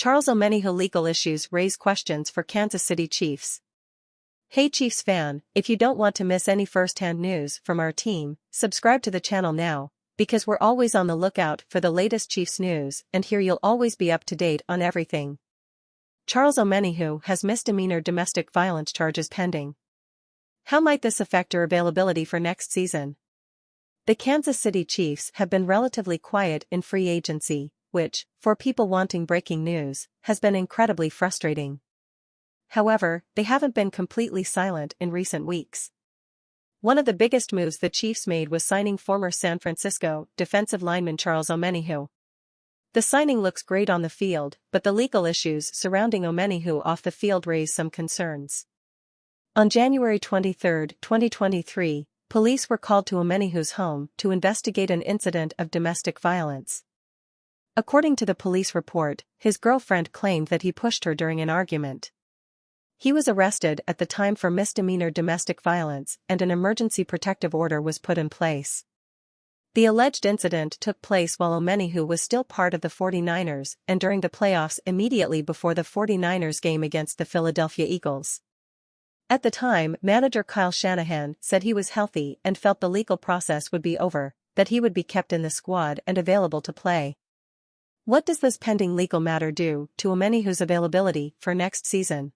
Charles Omenihu legal issues raise questions for Kansas City Chiefs. Hey Chiefs fan, if you don't want to miss any first-hand news from our team, subscribe to the channel now, because we're always on the lookout for the latest Chiefs news, and here you'll always be up to date on everything. Charles Omenihu has misdemeanor domestic violence charges pending. How might this affect her availability for next season? The Kansas City Chiefs have been relatively quiet in free agency, which, for people wanting breaking news, has been incredibly frustrating. However, they haven't been completely silent in recent weeks. One of the biggest moves the Chiefs made was signing former San Francisco defensive lineman Charles Omenihu. The signing looks great on the field, but the legal issues surrounding Omenihu off the field raise some concerns. On January 23, 2023, police were called to Omenihu's home to investigate an incident of domestic violence. According to the police report, his girlfriend claimed that he pushed her during an argument. He was arrested at the time for misdemeanor domestic violence, and an emergency protective order was put in place. The alleged incident took place while Omenihu was still part of the 49ers and during the playoffs immediately before the 49ers game against the Philadelphia Eagles. At the time, manager Kyle Shanahan said he was healthy and felt the legal process would be over, that he would be kept in the squad and available to play. What does this pending legal matter do to Omenihu's availability for next season?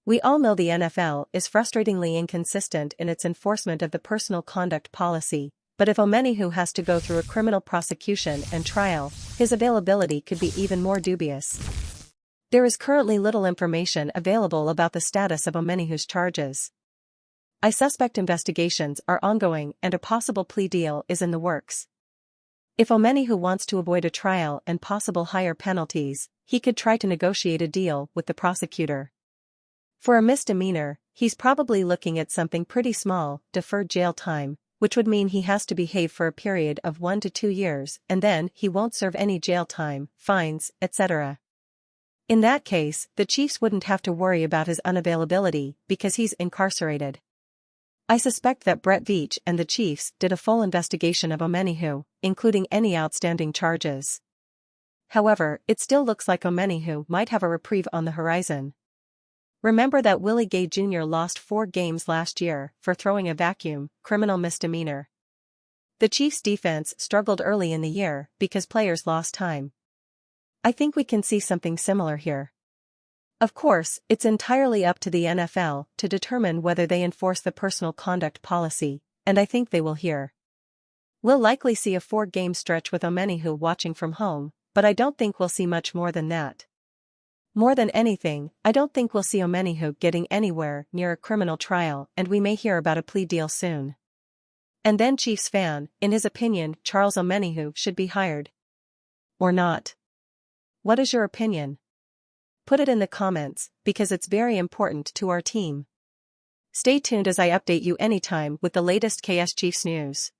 We all know the NFL is frustratingly inconsistent in its enforcement of the personal conduct policy, but if Omenihu has to go through a criminal prosecution and trial, his availability could be even more dubious. There is currently little information available about the status of Omenihu's charges. I suspect investigations are ongoing and a possible plea deal is in the works. If Omenihu wants to avoid a trial and possible higher penalties, he could try to negotiate a deal with the prosecutor. For a misdemeanor, he's probably looking at something pretty small, deferred jail time, which would mean he has to behave for a period of 1 to 2 years, and then he won't serve any jail time, fines, etc. In that case, the Chiefs wouldn't have to worry about his unavailability because he's incarcerated. I suspect that Brett Veach and the Chiefs did a full investigation of Omenihu, including any outstanding charges. However, it still looks like Omenihu might have a reprieve on the horizon. Remember that Willie Gay Jr. lost 4 games last year for throwing a vacuum, criminal misdemeanor. The Chiefs' defense struggled early in the year because players lost time. I think we can see something similar here. Of course, it's entirely up to the NFL to determine whether they enforce the personal conduct policy, and I think they will here. We'll likely see a 4-game stretch with Omenihu watching from home, but I don't think we'll see much more than that. More than anything, I don't think we'll see Omenihu getting anywhere near a criminal trial, and we may hear about a plea deal soon. And then Chiefs fan, in his opinion, Charles Omenihu should be hired. Or not. What is your opinion? Put it in the comments, because it's very important to our team. Stay tuned as I update you anytime with the latest KS Chiefs news.